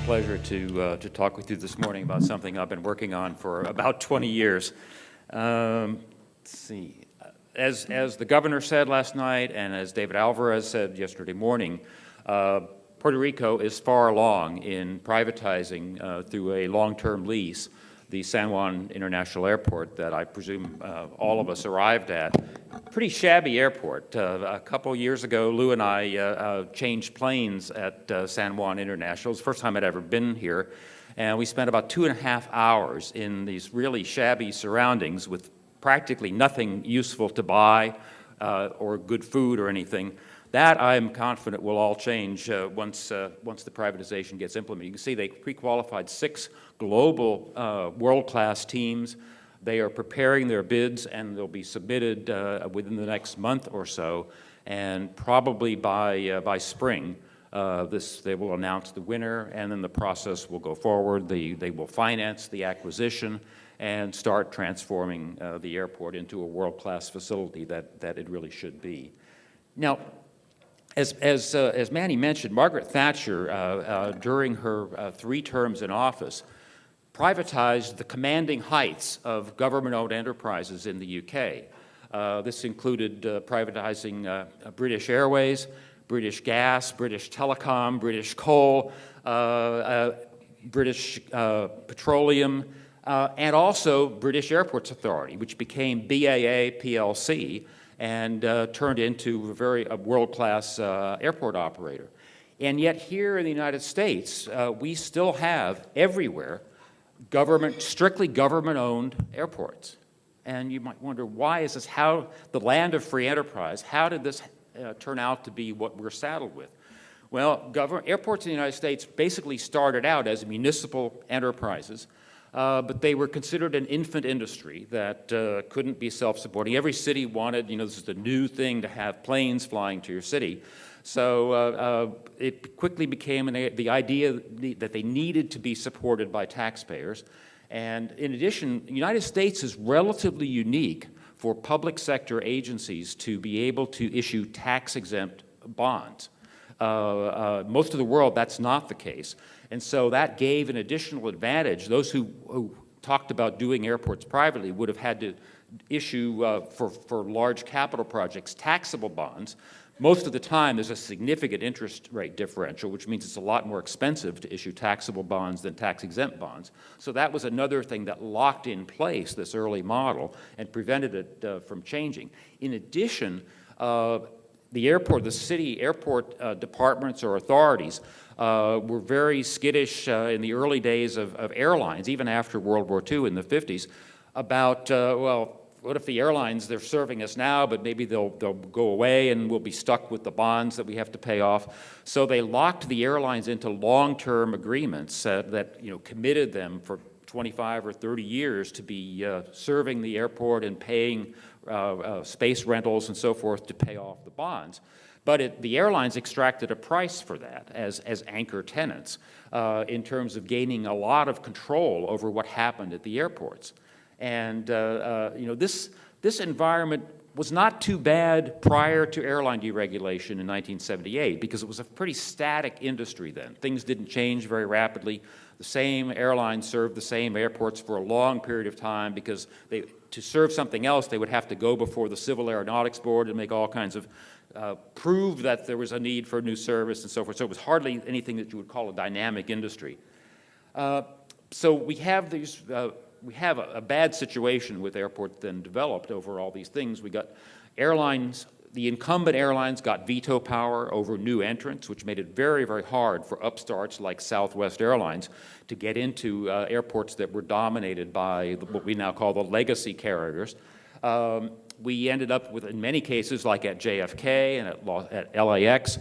pleasure to talk with you this morning about something I've been working on for about 20 years. Let's see. As the governor said last night, and as David Alvarez said yesterday morning, Puerto Rico is far along in privatizing through a long-term lease the San Juan International Airport that I presume all of us arrived at. Pretty shabby airport. A couple years ago, Lou and I changed planes at San Juan International. It was the first time I'd ever been here. And we spent about 2.5 hours in these really shabby surroundings with practically nothing useful to buy or good food or anything. That, I'm confident, will all change once the privatization gets implemented. You can see they pre-qualified 6 global world-class teams. They are preparing their bids, and they'll be submitted within the next month or so. And probably by spring, they will announce the winner, and then the process will go forward. They will finance the acquisition and start transforming the airport into a world-class facility that it really should be. Now, as Manny mentioned, Margaret Thatcher, during her 3 terms in office, privatized the commanding heights of government-owned enterprises in the UK. This included privatizing British Airways, British Gas, British Telecom, British Coal, British Petroleum, and also British Airports Authority, which became BAA PLC and turned into a world-class airport operator. And yet here in the United States, we still have everywhere strictly government-owned airports. And you might wonder, why is this? How, the land of free enterprise, how did this turn out to be what we're saddled with? Well, airports in the United States basically started out as municipal enterprises, but they were considered an infant industry that couldn't be self-supporting. Every city wanted, this is the new thing to have planes flying to your city. So it quickly became the idea that they needed to be supported by taxpayers. And in addition, the United States is relatively unique for public sector agencies to be able to issue tax-exempt bonds. Most of the world, that's not the case. And so that gave an additional advantage. Those who talked about doing airports privately would have had to issue, for large capital projects, taxable bonds. Most of the time, there's a significant interest rate differential, which means it's a lot more expensive to issue taxable bonds than tax-exempt bonds. So that was another thing that locked in place this early model and prevented it from changing. In addition, the city airport departments or authorities were very skittish in the early days of airlines, even after World War II in the 50s, about, well, what if the airlines, they're serving us now, but maybe they'll go away and we'll be stuck with the bonds that we have to pay off. So they locked the airlines into long-term agreements that committed them for 25 or 30 years to be serving the airport and paying space rentals and so forth to pay off the bonds. But the airlines extracted a price for that as anchor tenants in terms of gaining a lot of control over what happened at the airports. And this environment was not too bad prior to airline deregulation in 1978 because it was a pretty static industry then. Things didn't change very rapidly. The same airlines served the same airports for a long period of time because to serve something else, they would have to go before the Civil Aeronautics Board and make all kinds of prove that there was a need for a new service and so forth. So it was hardly anything that you would call a dynamic industry. So we have these. We have a bad situation with airports then developed over all these things. We got airlines, the incumbent airlines got veto power over new entrants, which made it very, very hard for upstarts like Southwest Airlines to get into airports that were dominated by what we now call the legacy carriers. We ended up with, in many cases, like at JFK and at LAX,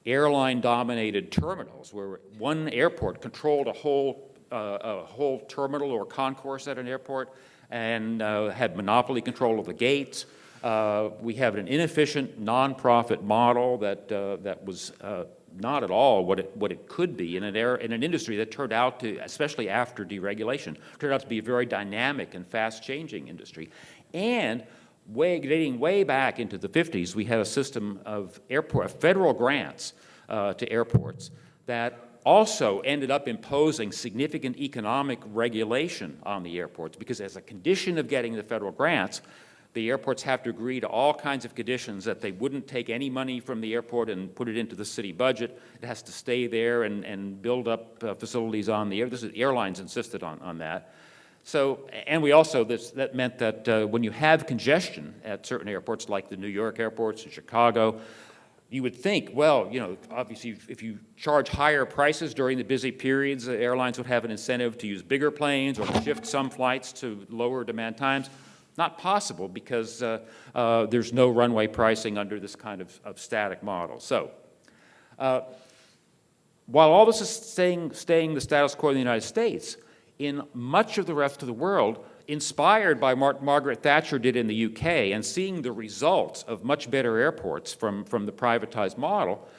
airline-dominated terminals where one airport controlled a whole terminal or concourse at an airport and had monopoly control of the gates. We have an inefficient nonprofit model that was not at all what it could be in an industry that turned out to, especially after deregulation, turned out to be a very dynamic and fast-changing industry. And dating way back into the 50s, we had a system of federal grants to airports that also ended up imposing significant economic regulation on the airports, because as a condition of getting the federal grants, the airports have to agree to all kinds of conditions that they wouldn't take any money from the airport and put it into the city budget. It has to stay there and build up facilities on the air. Airlines insisted on that. So, and we also, that meant that when you have congestion at certain airports, like the New York airports in Chicago, you would think, well, you know, obviously if you charge higher prices during the busy periods, the airlines would have an incentive to use bigger planes or to shift some flights to lower demand times. Not possible, because there's no runway pricing under this kind of static model. So while all this is staying the status quo in the United States, in much of the rest of the world, inspired by what Margaret Thatcher did in the UK and seeing the results of much better airports from the privatized model,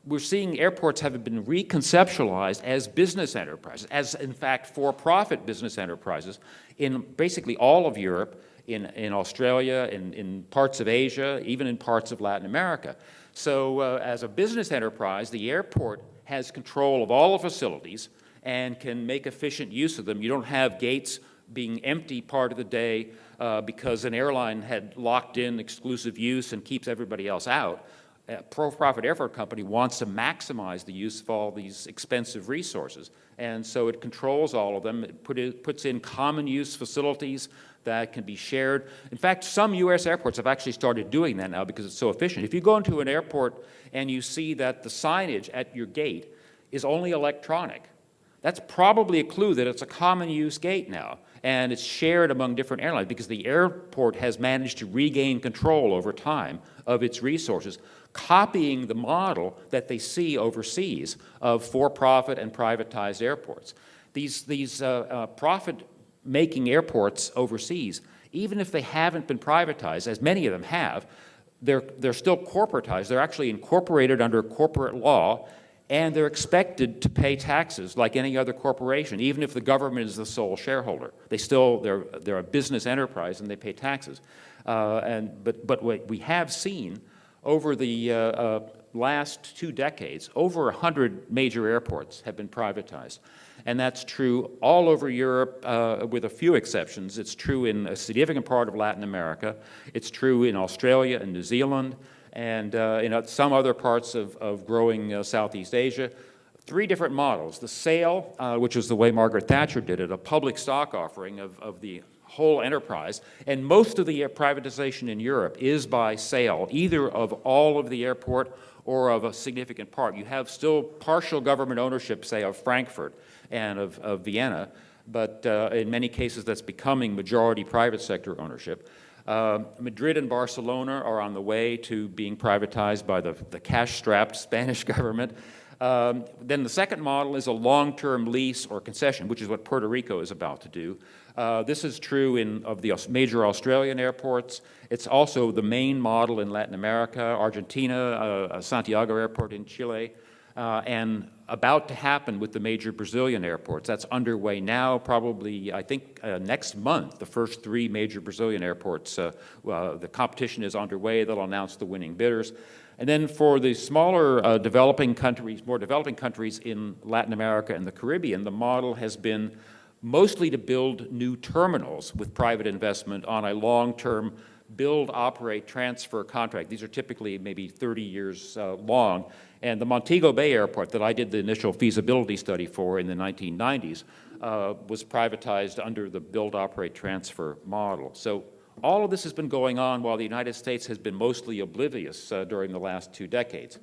we're seeing airports have been reconceptualized as business enterprises, as in fact for-profit business enterprises in basically all of Europe, in Australia, in parts of Asia, even in parts of Latin America. So as a business enterprise, the airport has control of all the facilities and can make efficient use of them. You don't have gates being empty part of the day because an airline had locked in exclusive use and keeps everybody else out. A for-profit airport company wants to maximize the use of all these expensive resources, and so it controls all of them. It puts in common use facilities that can be shared. In fact, some U.S. airports have actually started doing that now because it's so efficient. If you go into an airport and you see that the signage at your gate is only electronic, that's probably a clue that it's a common use gate now, and it's shared among different airlines because the airport has managed to regain control over time of its resources, copying the model that they see overseas of for-profit and privatized airports. These profit-making airports overseas, even if they haven't been privatized, as many of them have, they're still corporatized. They're actually incorporated under corporate law, and they're expected to pay taxes like any other corporation, even if the government is the sole shareholder. They're a business enterprise and they pay taxes. But what we have seen over the last 2 decades, over 100 major airports have been privatized. And that's true all over Europe, with a few exceptions. It's true in a significant part of Latin America. It's true in Australia and New Zealand, and in some other parts of growing Southeast Asia. 3 different models. The sale, which was the way Margaret Thatcher did it, a public stock offering of the whole enterprise, and most of the privatization in Europe is by sale, either of all of the airport or of a significant part. You have still partial government ownership, say, of Frankfurt and of Vienna, but in many cases that's becoming majority private sector ownership. Madrid and Barcelona are on the way to being privatized by the cash-strapped Spanish government. Then the second model is a long-term lease or concession, which is what Puerto Rico is about to do. This is true of the major Australian airports. It's also the main model in Latin America, Argentina, Santiago Airport in Chile, and about to happen with the major Brazilian airports. That's underway now, probably, I think, next month, the first 3 major Brazilian airports. The competition is underway. They'll announce the winning bidders. And then for the smaller more developing countries in Latin America and the Caribbean, the model has been mostly to build new terminals with private investment on a long-term build, operate, transfer contract. These are typically maybe 30 years long. And the Montego Bay Airport that I did the initial feasibility study for in the 1990s was privatized under the build, operate, transfer model. So all of this has been going on while the United States has been mostly oblivious during the last 2 decades.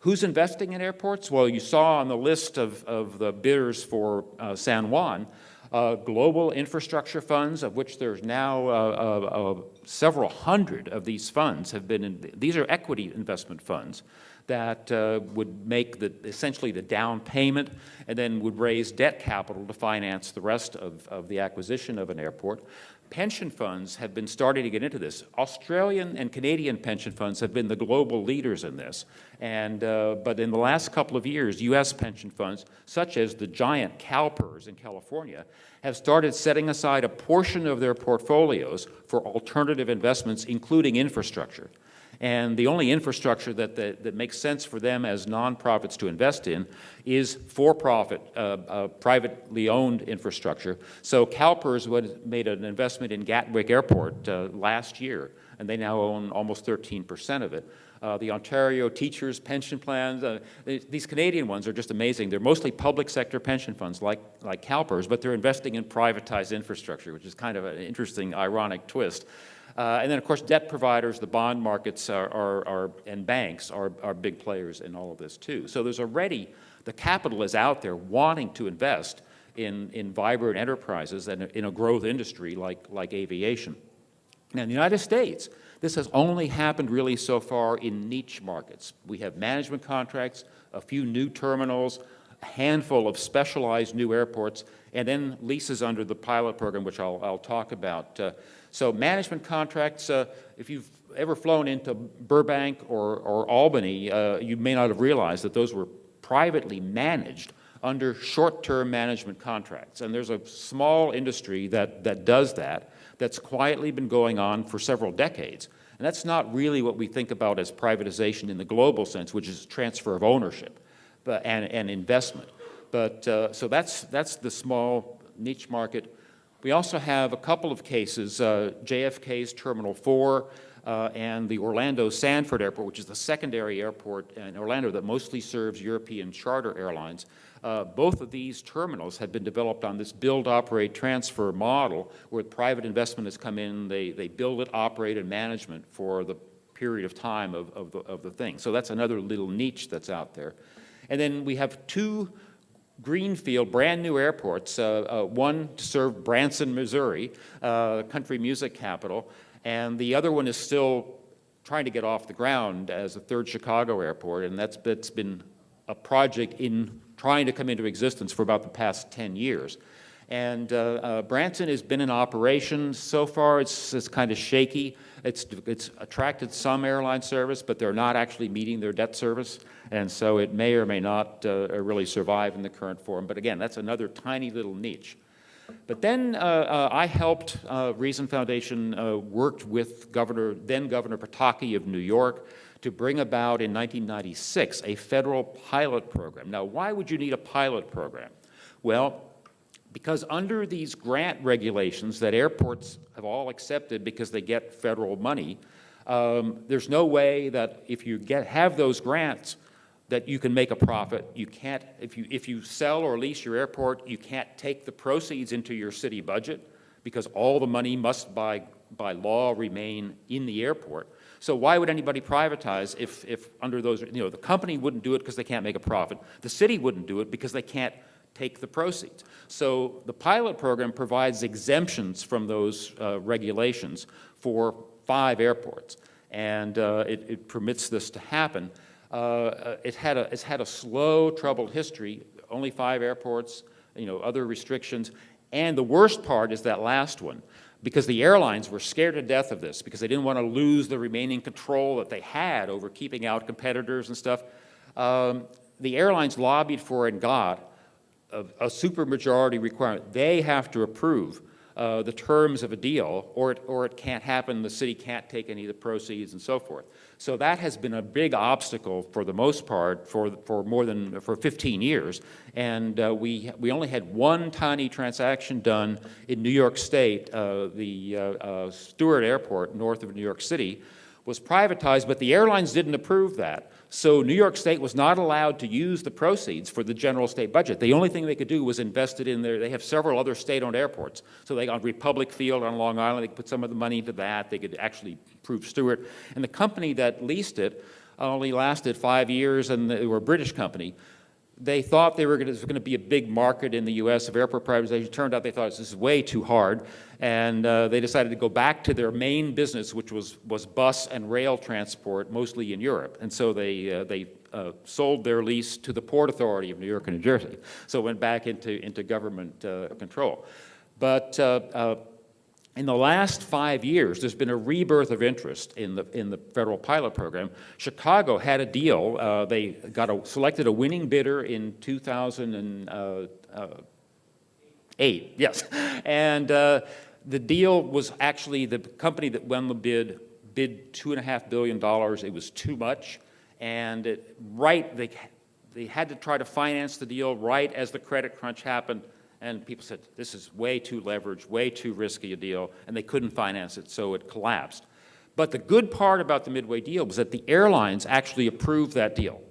Who's investing in airports? Well, you saw on the list of the bidders for San Juan, global infrastructure funds, of which there's now several hundred of these funds have been these are equity investment funds that would make essentially the down payment and then would raise debt capital to finance the rest of the acquisition of an airport. Pension funds have been starting to get into this. Australian and Canadian pension funds have been the global leaders in this. And, but in the last couple of years, U.S. pension funds, such as the giant CalPERS in California, have started setting aside a portion of their portfolios for alternative investments, including infrastructure. And the only infrastructure that makes sense for them as nonprofits to invest in is for-profit, privately owned infrastructure. So CalPERS made an investment in Gatwick Airport last year, and they now own almost 13% of it. The Ontario teachers' pension plans, these Canadian ones are just amazing. They're mostly public sector pension funds like CalPERS, but they're investing in privatized infrastructure, which is kind of an interesting, ironic twist. And then, of course, debt providers, the bond markets and banks are big players in all of this, too. So there's already, the capital is out there wanting to invest in vibrant enterprises and in a growth industry like aviation. Now, in the United States, this has only happened really so far in niche markets. We have management contracts, a few new terminals, a handful of specialized new airports, and then leases under the pilot program, which I'll talk about. So management contracts, if you've ever flown into Burbank or Albany, you may not have realized that those were privately managed under short-term management contracts. And there's a small industry that does that, that's quietly been going on for several decades. And that's not really what we think about as privatization in the global sense, which is transfer of ownership and investment. But so that's the small niche market. We also have a couple of cases, JFK's Terminal 4 and the Orlando Sanford Airport, which is the secondary airport in Orlando that mostly serves European charter airlines. Both of these terminals had been developed on this build, operate, transfer model where private investment has come in, they build it, operate, and management for the period of time of the thing. So that's another little niche that's out there. And then we have two greenfield, brand new airports, one to serve Branson, Missouri, country music capital, and the other one is still trying to get off the ground as a third Chicago airport, and that's been a project in trying to come into existence for about the past 10 years. And Branson has been in operation. So far, it's kind of shaky. It's attracted some airline service, but they're not actually meeting their debt service. And so it may or may not really survive in the current form. But again, that's another tiny little niche. But then I helped, Reason Foundation worked with then Governor Pataki of New York to bring about in 1996 a federal pilot program. Now, why would you need a pilot program? Well, because under these grant regulations that airports have all accepted because they get federal money, there's no way that if you have those grants that you can make a profit. You can't, if you sell or lease your airport, you can't take the proceeds into your city budget because all the money must by law remain in the airport. So why would anybody privatize if under those, the company wouldn't do it because they can't make a profit. The city wouldn't do it because they can't take the proceeds. So the pilot program provides exemptions from those regulations for 5 airports, and it permits this to happen. It's had a slow, troubled history, only 5 airports, other restrictions, and the worst part is that last one, because the airlines were scared to death of this because they didn't want to lose the remaining control that they had over keeping out competitors and stuff. The airlines lobbied for and got a supermajority requirement. They have to approve the terms of a deal, or it can't happen. The city can't take any of the proceeds and so forth. So that has been a big obstacle for the most part for 15 years. And we only had one tiny transaction done in New York State. The Stewart Airport north of New York City was privatized, but the airlines didn't approve that. So New York State was not allowed to use the proceeds for the general state budget. The only thing they could do was invest it in there. They have several other state-owned airports. So they on Republic Field on Long Island, they could put some of the money into that. They could actually approve Stewart. And the company that leased it only lasted 5 years, and they were a British company. They thought there was going to be a big market in the U.S. of airport privatization. It turned out they thought this is way too hard, and they decided to go back to their main business, which was bus and rail transport, mostly in Europe. And so they sold their lease to the Port Authority of New York and New Jersey. So it went back into government control. But in the last 5 years, there's been a rebirth of interest in the federal pilot program. Chicago had a deal. They selected a winning bidder in 2008. Yes, and the deal was actually the company that won the bid bid $2.5 billion. It was too much. And they had to try to finance the deal right as the credit crunch happened. And people said, this is way too leveraged, way too risky a deal. And they couldn't finance it, so it collapsed. But the good part about the Midway deal was that the airlines actually approved that deal.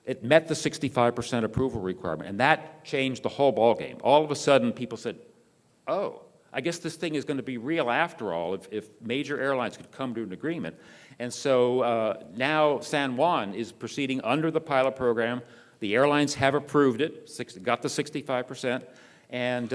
It met the 65% approval requirement, and that changed the whole ballgame. All of a sudden, people said, oh, I guess this thing is going to be real after all if major airlines could come to an agreement. And so now San Juan is proceeding under the pilot program. The airlines have approved it, got the 65%, and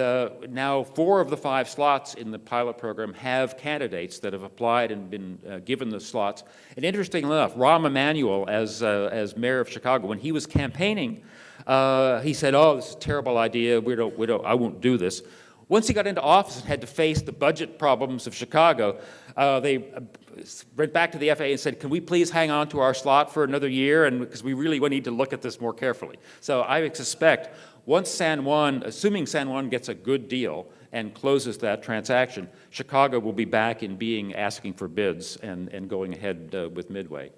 now 4 of the 5 slots in the pilot program have candidates that have applied and been given the slots. And interestingly enough, Rahm Emanuel, as mayor of Chicago, when he was campaigning, he said, "Oh, this is a terrible idea. I won't do this." Once he got into office and had to face the budget problems of Chicago, they went back to the FAA and said, "Can we please hang on to our slot for another year? And because we really need to look at this more carefully." So I suspect once San Juan, assuming San Juan gets a good deal and closes that transaction, Chicago will be back in asking for bids and going ahead with Midway.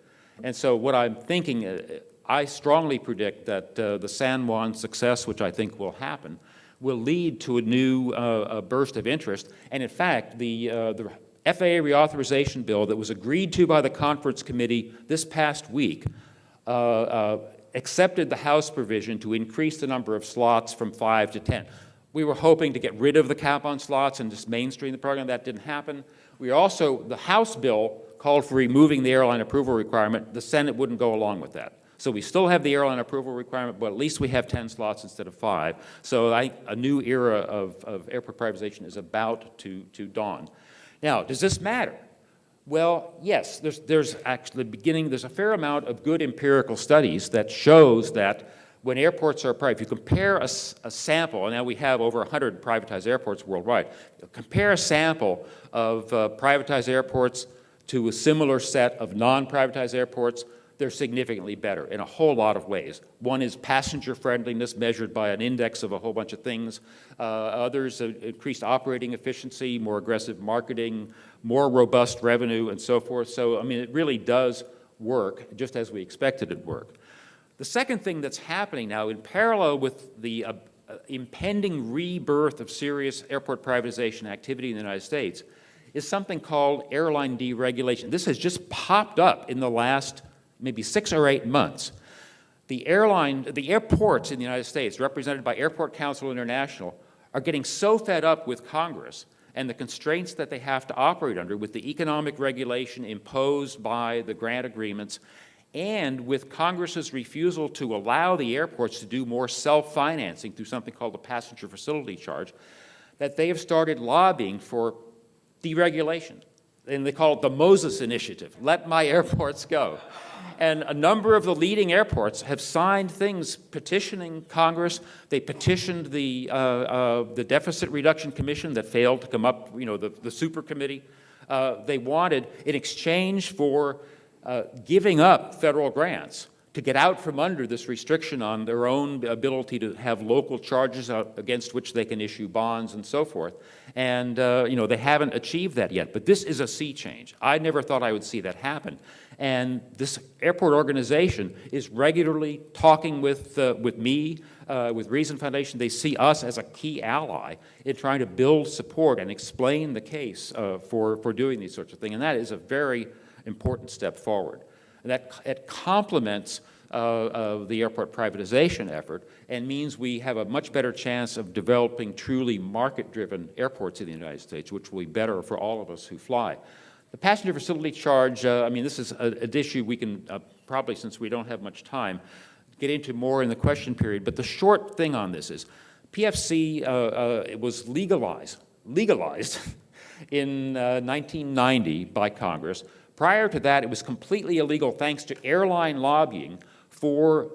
And so what I'm thinking, I strongly predict that the San Juan success, which I think will happen, will lead to a new burst of interest. And in fact, the FAA reauthorization bill that was agreed to by the conference committee this past week accepted the House provision to increase the number of slots from 5 to 10. We were hoping to get rid of the cap on slots and just mainstream the program. That didn't happen. The House bill called for removing the airline approval requirement. The Senate wouldn't go along with that. So we still have the airline approval requirement, but at least we have 10 slots instead of 5. So a new era of airport privatization is about to dawn. Now, does this matter? Well, yes, there's a fair amount of good empirical studies that shows that when airports are private, if you compare a sample, and now we have over 100 privatized airports worldwide, compare a sample of privatized airports to a similar set of non-privatized airports, they're significantly better in a whole lot of ways. One is passenger friendliness measured by an index of a whole bunch of things. Others, increased operating efficiency, more aggressive marketing, more robust revenue, and so forth. So, I mean, it really does work, just as we expected it to work. The second thing that's happening now, in parallel with the impending rebirth of serious airport privatization activity in the United States, is something called airline deregulation. This has just popped up in the last maybe 6 or 8 months. The airports in the United States, represented by Airport Council International, are getting so fed up with Congress and the constraints that they have to operate under with the economic regulation imposed by the grant agreements and with Congress's refusal to allow the airports to do more self-financing through something called the passenger facility charge, that they have started lobbying for deregulation. And they call it the Moses Initiative, let my airports go. And a number of the leading airports have signed things petitioning Congress. They petitioned the Deficit Reduction Commission that failed to come up, the super committee. They wanted, in exchange for giving up federal grants, to get out from under this restriction on their own ability to have local charges against which they can issue bonds and so forth. And, they haven't achieved that yet. But this is a sea change. I never thought I would see that happen. And this airport organization is regularly talking with me, with Reason Foundation. They see us as a key ally in trying to build support and explain the case for doing these sorts of things. And that is a very important step forward. And that it complements the airport privatization effort and means we have a much better chance of developing truly market-driven airports in the United States, which will be better for all of us who fly. The passenger facility charge, this is an issue we can probably, since we don't have much time, get into more in the question period. But the short thing on this is PFC it was legalized in 1990 by Congress. Prior to that, it was completely illegal thanks to airline lobbying for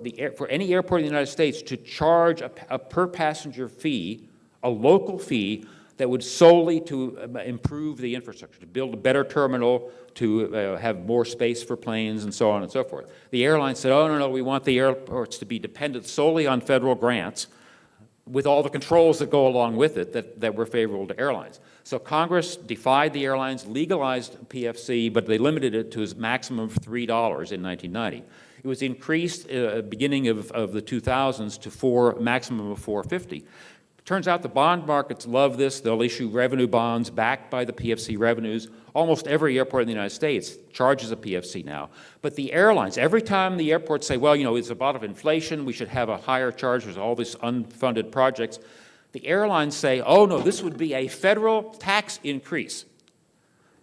any airport in the United States to charge a per-passenger fee, a local fee, that would solely to improve the infrastructure, to build a better terminal, to have more space for planes, and so on and so forth. The airlines said, oh, no, we want the airports to be dependent solely on federal grants. with all the controls that go along with it that were favorable to airlines. So Congress defied the airlines, legalized PFC, but they limited it to a maximum of $3 in 1990. It was increased beginning of the 2000s to maximum of $4.50. Turns out the bond markets love this. They'll issue revenue bonds backed by the PFC revenues. Almost every airport in the United States charges a PFC now. But the airlines, every time the airports say, well, you know, it's a lot of inflation, we should have a higher charge, there's all these unfunded projects, the airlines say, oh, no, this would be a federal tax increase.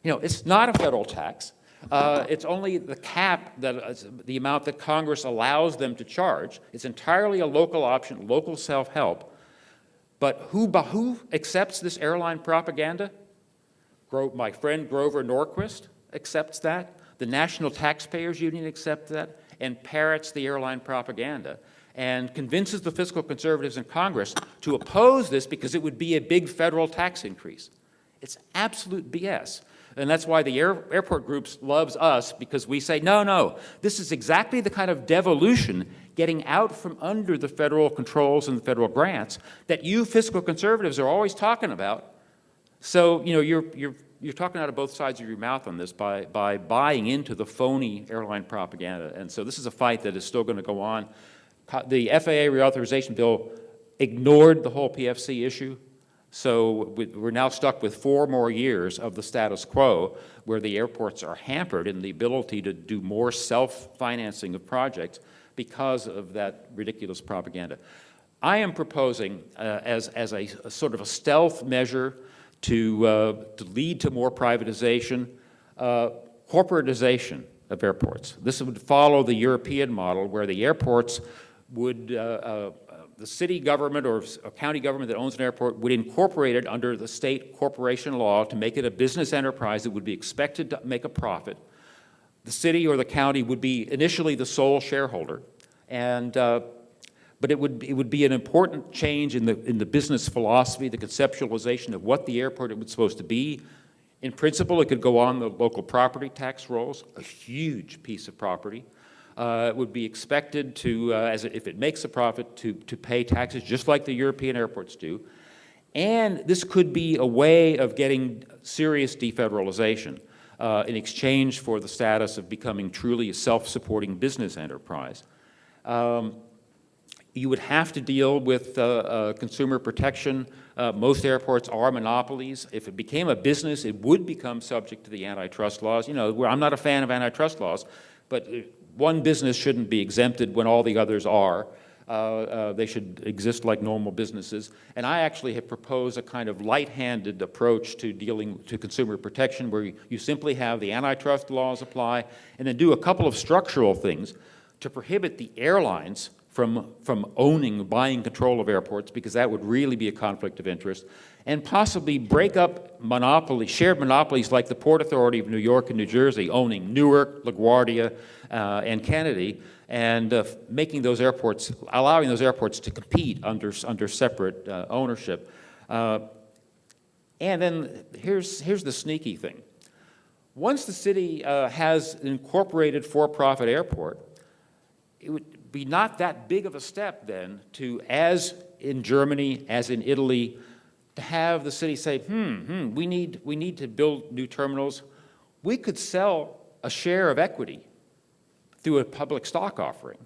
You know, it's not a federal tax. It's only the cap, the amount that Congress allows them to charge. It's entirely a local option, local self-help. But who accepts this airline propaganda? My friend Grover Norquist accepts that. The National Taxpayers Union accepts that and parrots the airline propaganda and convinces the fiscal conservatives in Congress to oppose this because it would be a big federal tax increase. It's absolute BS. And that's why the airport groups loves us, because we say, no, no, this is exactly the kind of devolution, getting out from under the federal controls and the federal grants that you fiscal conservatives are always talking about. So, you know, you're talking out of both sides of your mouth on this by buying into the phony airline propaganda. And so this is a fight that is still going to go on. The FAA reauthorization bill ignored the whole PFC issue. So we're now stuck with 4 more years of the status quo where the airports are hampered in the ability to do more self-financing of projects because of that ridiculous propaganda. I am proposing, as a sort of a stealth measure to lead to more privatization, corporatization of airports. This would follow the European model where the airports would the city government or a county government that owns an airport would incorporate it under the state corporation law to make it a business enterprise that would be expected to make a profit. The city or the county would be initially the sole shareholder, and but it would be an important change in the business philosophy, the conceptualization of what the airport was supposed to be. In principle, it could go on the local property tax rolls, a huge piece of property. It would be expected to, if it makes a profit, to pay taxes just like the European airports do. And this could be a way of getting serious defederalization in exchange for the status of becoming truly a self-supporting business enterprise. You would have to deal with consumer protection. Most airports are monopolies. If it became a business, it would become subject to the antitrust laws. You know, I'm not a fan of antitrust laws, but one business shouldn't be exempted when all the others are. They should exist like normal businesses. And I actually have proposed a kind of light-handed approach to dealing to consumer protection where you simply have the antitrust laws apply and then do a couple of structural things to prohibit the airlines from buying control of airports, because that would really be a conflict of interest, and possibly break up shared monopolies like the Port Authority of New York and New Jersey owning Newark, LaGuardia, and Kennedy, and allowing those airports to compete under separate ownership. And then here's the sneaky thing. Once the city has an incorporated for-profit airport, it would be not that big of a step then to, as in Germany, as in Italy, to have the city say, we need to build new terminals. We could sell a share of equity through a public stock offering.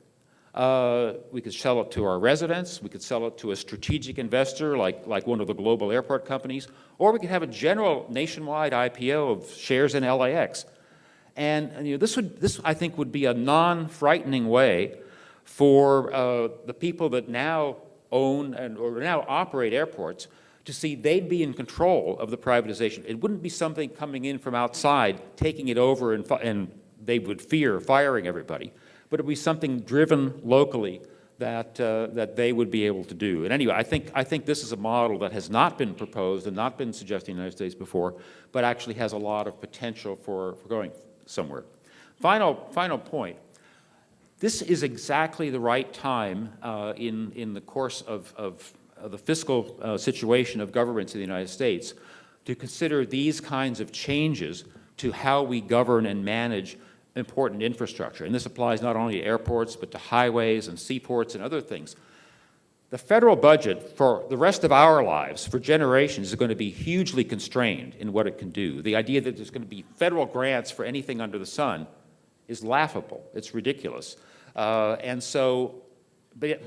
We could sell it to our residents, we could sell it to a strategic investor like one of the global airport companies, or we could have a general nationwide IPO of shares in LAX. And you know, this I think would be a non-frightening way for the people that now own or now operate airports to see they'd be in control of the privatization. It wouldn't be something coming in from outside, taking it over, and they would fear firing everybody, but it would be something driven locally that they would be able to do. And anyway, I think this is a model that has not been proposed and not been suggested in the United States before, but actually has a lot of potential for going somewhere. Final point. This is exactly the right time in the course of the fiscal situation of governments in the United States to consider these kinds of changes to how we govern and manage important infrastructure. And this applies not only to airports, but to highways and seaports and other things. the federal budget for the rest of our lives, for generations, is going to be hugely constrained in what it can do. The idea that there's going to be federal grants for anything under the sun is laughable. It's ridiculous. But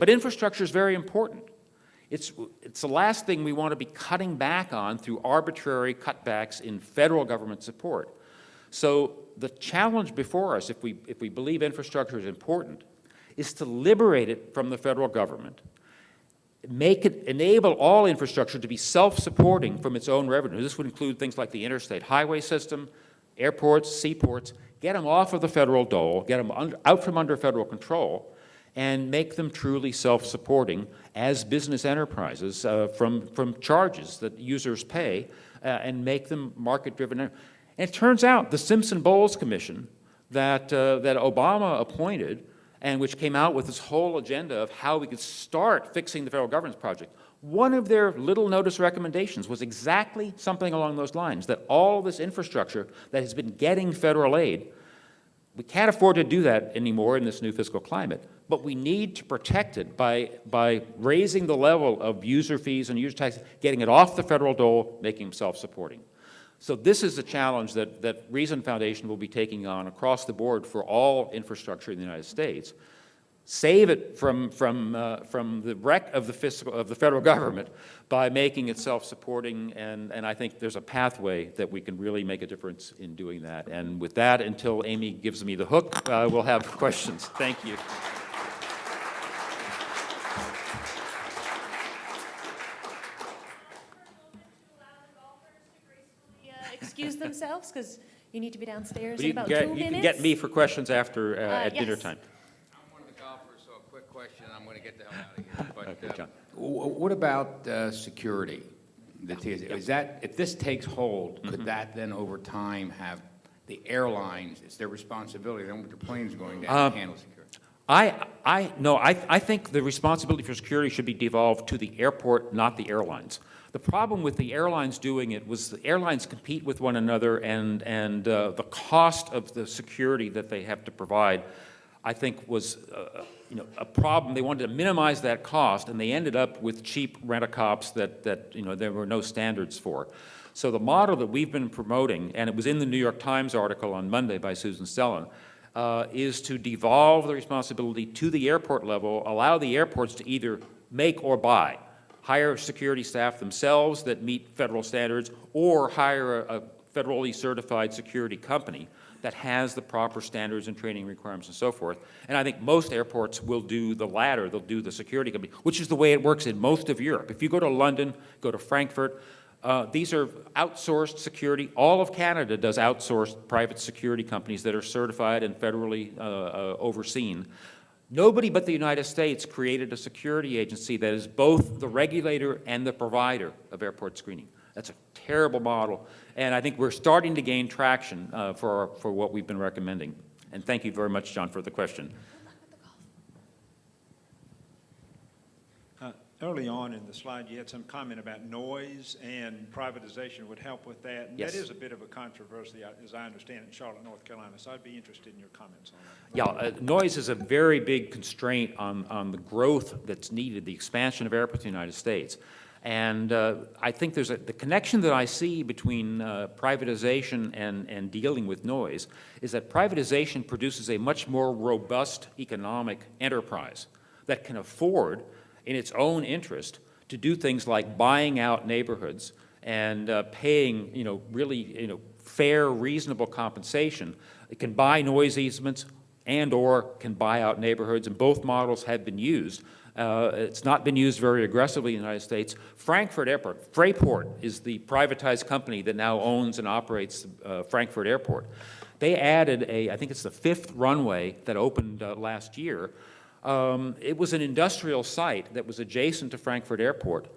infrastructure is very important. It's the last thing we want to be cutting back on through arbitrary cutbacks in federal government support. So the challenge before us, if we believe infrastructure is important, is to liberate it from the federal government, enable all infrastructure to be self-supporting from its own revenue. This would include things like the interstate highway system, airports, seaports, get them off of the federal dole, get them out from under federal control, and make them truly self-supporting as business enterprises from charges that users pay, and make them market-driven. And it turns out the Simpson-Bowles Commission that Obama appointed, and which came out with this whole agenda of how we could start fixing the federal governance project, one of their little notice recommendations was exactly something along those lines, that all this infrastructure that has been getting federal aid, we can't afford to do that anymore in this new fiscal climate, but we need to protect it by raising the level of user fees and user taxes, getting it off the federal dole, making them self-supporting. So this is the challenge that Reason Foundation will be taking on across the board for all infrastructure in the United States. Save it from the wreck of the federal government by making it self-supporting, and I think there's a pathway that we can really make a difference in doing that. And with that, until Amy gives me the hook, we'll have questions. Thank you. Excuse themselves, because you need to be downstairs in about 2 minutes. You can get me for questions after at yes. dinner time. I'm one of the golfers, so a quick question, I'm going to get the hell out of here. But, Okay, John. what about security? Is that, if this takes hold, could that then over time have the airlines, it's their responsibility, they don't want their planes going down to handle security? I think the responsibility for security should be devolved to the airport, not the airlines. The problem with the airlines doing it was the airlines compete with one another, and the cost of the security that they have to provide, I think, was a problem. They wanted to minimize that cost, and they ended up with cheap rent-a-cops that there were no standards for. So the model that we've been promoting, and it was in the New York Times article on Monday by Susan Stellan, is to devolve the responsibility to the airport level, allow the airports to either make or buy, hire security staff themselves that meet federal standards, or hire a federally certified security company that has the proper standards and training requirements and so forth. And I think most airports will do the latter. They'll do the security company, which is the way it works in most of Europe. If you go to London, go to Frankfurt, these are outsourced security. All of Canada does outsourced private security companies that are certified and federally overseen. Nobody but the United States created a security agency that is both the regulator and the provider of airport screening. That's a terrible model, and I think we're starting to gain traction for what we've been recommending. And thank you very much, John, for the question. Early on in the slide, you had some comment about noise, and privatization would help with that. And yes. That is a bit of a controversy, as I understand it, in Charlotte, North Carolina. So I'd be interested in your comments on that. Yeah, noise is a very big constraint on the growth that's needed, the expansion of airports in the United States. And I think there's the connection that I see between privatization and dealing with noise is that privatization produces a much more robust economic enterprise that can afford, in its own interest, to do things like buying out neighborhoods and paying, really, fair, reasonable compensation. It can buy noise easements and/or can buy out neighborhoods, and both models have been used. It's not been used very aggressively in the United States. Frankfurt Airport, Fraport is the privatized company that now owns and operates Frankfurt Airport. They added I think it's the 5th runway that opened last year. It was an industrial site that was adjacent to Frankfurt Airport.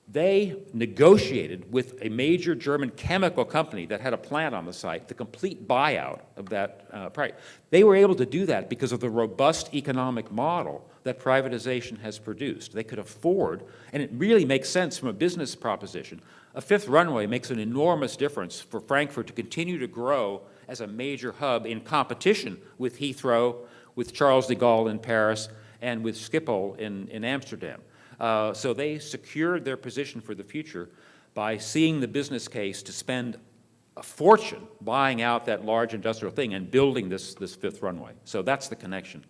They negotiated with a major German chemical company that had a plant on the site the complete buyout of that price. They were able to do that because of the robust economic model that privatization has produced. They could afford, and it really makes sense from a business proposition. A 5th runway makes an enormous difference for Frankfurt to continue to grow as a major hub in competition with Heathrow, with Charles de Gaulle in Paris, and with Schiphol in Amsterdam. So they secured their position for the future by seeing the business case to spend a fortune buying out that large industrial thing and building this fifth runway. So that's the connection.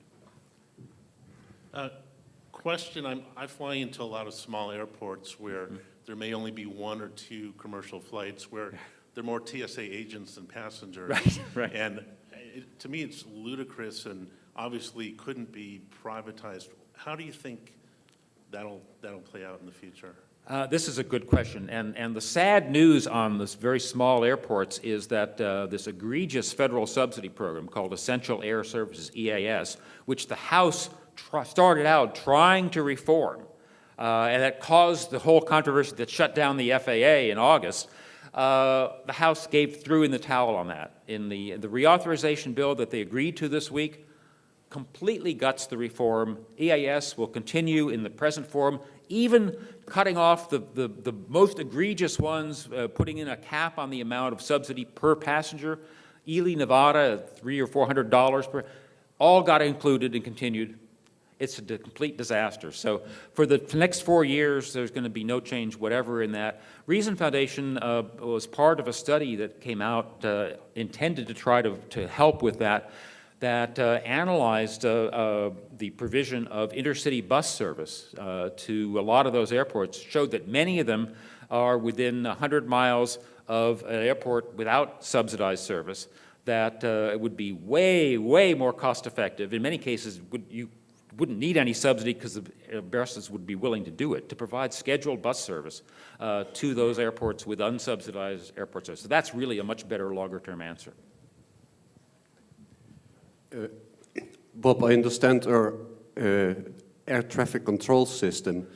Question, I fly into a lot of small airports where there may only be 1 or 2 commercial flights where there are more TSA agents than passengers. Right. And to me, it's ludicrous and obviously couldn't be privatized. How do you think that'll play out in the future? This is a good question, and the sad news on this very small airports is that this egregious federal subsidy program called Essential Air Services, EAS, which the House started out trying to reform, and that caused the whole controversy that shut down the FAA in August. The House threw in the towel on that. In the reauthorization bill that they agreed to this week, completely guts the reform. EAS will continue in the present form, even cutting off the most egregious ones, putting in a cap on the amount of subsidy per passenger. Ely, Nevada, $300 or $400 per, all got included and continued. It's a complete disaster. So for the next 4 years, there's going to be no change whatever in that. Reason Foundation was part of a study that came out intended to try to help with that, analyzed the provision of intercity bus service to a lot of those airports, showed that many of them are within 100 miles of an airport without subsidized service, that it would be way, way more cost effective. In many cases, you wouldn't need any subsidy because the buses would be willing to do it, to provide scheduled bus service to those airports with unsubsidized airport service. So that's really a much better longer-term answer. Bob, I understand our air traffic control system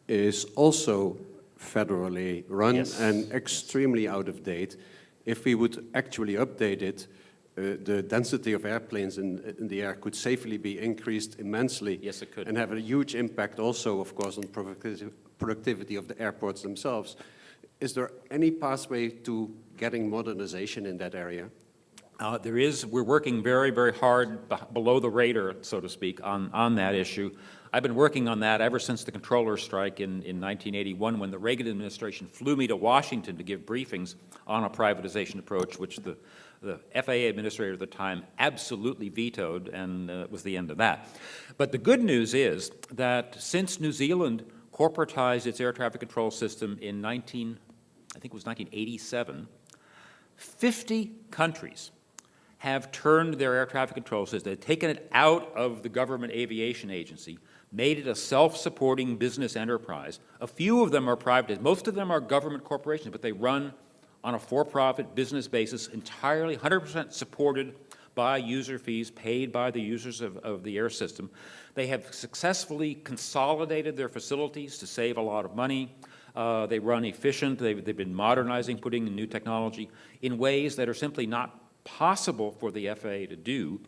is also federally run Yes. and extremely out of date. If we would actually update it, the density of airplanes in the air could safely be increased immensely. Yes, it could. And have a huge impact also, of course, on productivity of the airports themselves. Is there any pathway to getting modernization in that area? There is. We're working very, very hard below the radar, so to speak, on that issue. I've been working on that ever since the controller strike in 1981, when the Reagan administration flew me to Washington to give briefings on a privatization approach, which the FAA administrator at the time absolutely vetoed, and it was the end of that. But the good news is that since New Zealand corporatized its air traffic control system in 1987, 50 countries have turned their air traffic control system, they've taken it out of the government aviation agency, made it a self-supporting business enterprise. A few of them are private. Most of them are government corporations, but they run on a for-profit business basis, entirely 100% supported by user fees paid by the users of the air system. They have successfully consolidated their facilities to save a lot of money. They run efficient. They've been modernizing, putting in new technology in ways that are simply not possible for the FAA to do.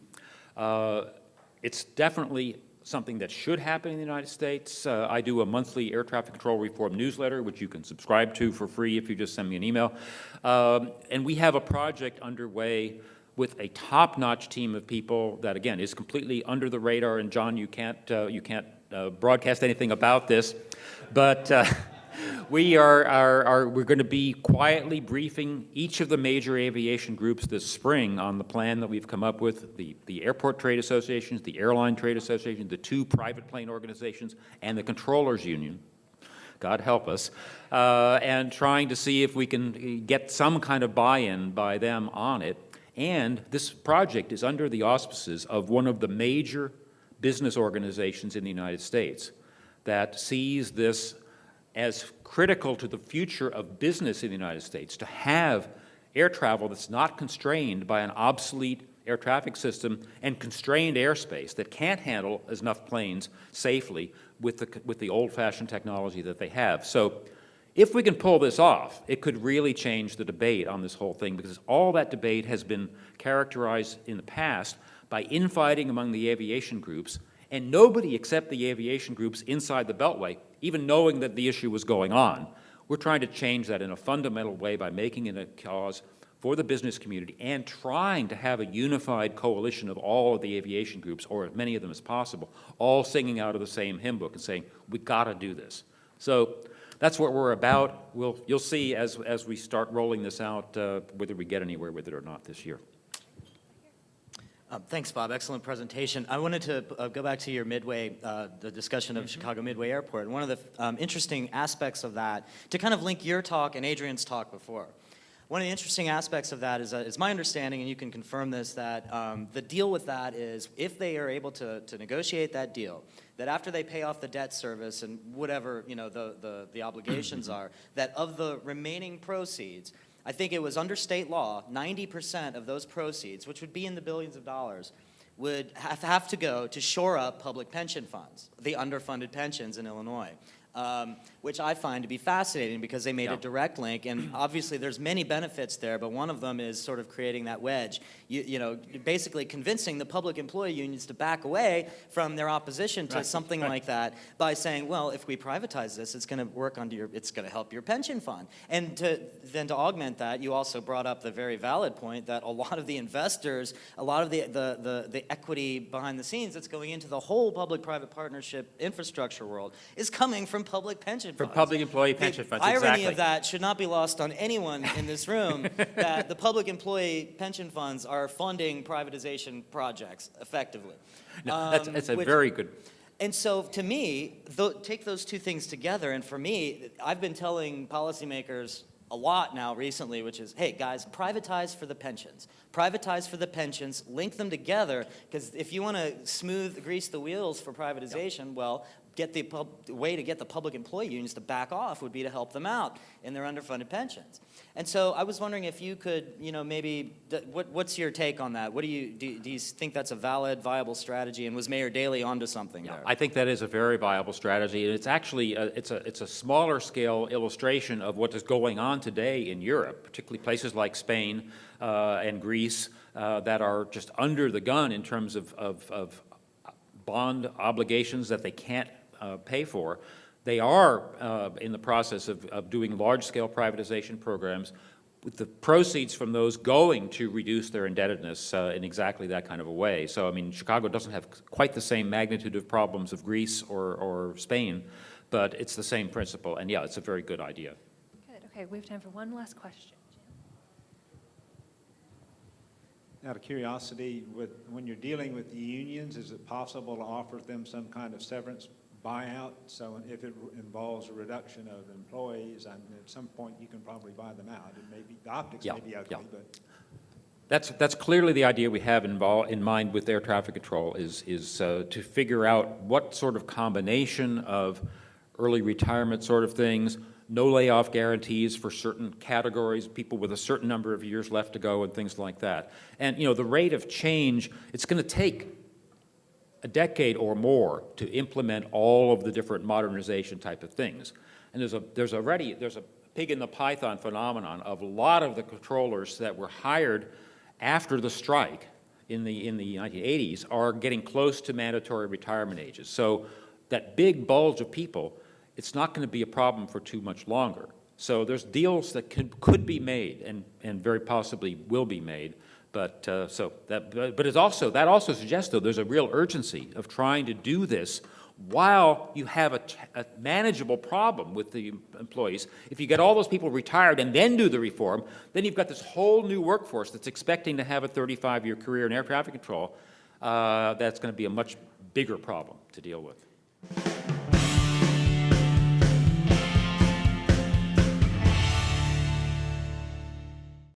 It's definitely something that should happen in the United States. I do a monthly air traffic control reform newsletter, which you can subscribe to for free if you just send me an email. And we have a project underway with a top-notch team of people that, again, is completely under the radar. And John, you can't broadcast anything about this, but we're going to be quietly briefing each of the major aviation groups this spring on the plan that we've come up with, the airport trade associations, the airline trade association, the 2 private plane organizations, and the controllers union. God help us, and trying to see if we can get some kind of buy-in by them on it. And this project is under the auspices of one of the major business organizations in the United States that sees this as critical to the future of business in the United States, to have air travel that's not constrained by an obsolete air traffic system and constrained airspace that can't handle enough planes safely with the old-fashioned technology that they have. So if we can pull this off, it could really change the debate on this whole thing, because all that debate has been characterized in the past by infighting among the aviation groups, and nobody except the aviation groups inside the Beltway, even knowing that the issue was going on. We're trying to change that in a fundamental way by making it a cause for the business community and trying to have a unified coalition of all of the aviation groups, or as many of them as possible, all singing out of the same hymn book and saying, we got to do this. So that's what we're about. You'll see as we start rolling this out whether we get anywhere with it or not this year. Thanks, Bob. Excellent presentation. I wanted to go back to your Midway, the discussion of Chicago Midway Airport. And one of the interesting aspects of that, to kind of link your talk and Adrian's talk before, one of the interesting aspects of that is my understanding, and you can confirm this, that the deal with that is if they are able to negotiate that deal, that after they pay off the debt service and whatever the obligations are, that of the remaining proceeds, I think it was under state law, 90% of those proceeds, which would be in the billions of dollars, would have to go to shore up public pension funds, the underfunded pensions in Illinois. Which I find to be fascinating because they made a direct link, and obviously there's many benefits there, but one of them is sort of creating that wedge, basically convincing the public employee unions to back away from their opposition to something like that by saying, well, if we privatize this, it's going to work under it's going to help your pension fund. And then to augment that, you also brought up the very valid point that a lot of the investors, a lot of the equity behind the scenes that's going into the whole public-private partnership infrastructure world is coming from public pension funds. From public employee pension funds, exactly. The irony of that should not be lost on anyone in this room, that the public employee pension funds are funding privatization projects effectively. No, that's a very good... And so to me, take those two things together, and for me, I've been telling policymakers a lot now recently, which is, hey guys, privatize for the pensions. Privatize for the pensions, link them together, because if you want to grease the wheels for privatization, well, the way to get the public employee unions to back off would be to help them out in their underfunded pensions. And so I was wondering if you could, maybe, what's your take on that? What do you think that's a valid, viable strategy? And was Mayor Daley onto something there? I think that is a very viable strategy. And it's actually, it's a smaller scale illustration of what is going on today in Europe, particularly places like Spain and Greece that are just under the gun in terms of bond obligations that they can't pay for. They are in the process of doing large-scale privatization programs with the proceeds from those going to reduce their indebtedness in exactly that kind of a way. So, I mean, Chicago doesn't have quite the same magnitude of problems of Greece or Spain, but it's the same principle. And, yeah, it's a very good idea. Good. Okay, we have time for one last question. Out of curiosity, when you're dealing with the unions, is it possible to offer them some kind of severance buyout? So if it involves a reduction of employees, and at some point you can probably buy them out. It may be, the optics may be ugly, but... That's clearly the idea we have in mind with air traffic control is to figure out what sort of combination of early retirement sort of things, no layoff guarantees for certain categories, people with a certain number of years left to go and things like that. And, the rate of change, it's going to take a decade or more to implement all of the different modernization type of things. And there's a pig in the python phenomenon of a lot of the controllers that were hired after the strike in the 1980s are getting close to mandatory retirement ages. So that big bulge of people, it's not going to be a problem for too much longer. So there's deals that could be made and very possibly will be made. But that also suggests, though, there's a real urgency of trying to do this while you have a manageable problem with the employees. If you get all those people retired and then do the reform, then you've got this whole new workforce that's expecting to have a 35-year career in air traffic control. That's going to be a much bigger problem to deal with.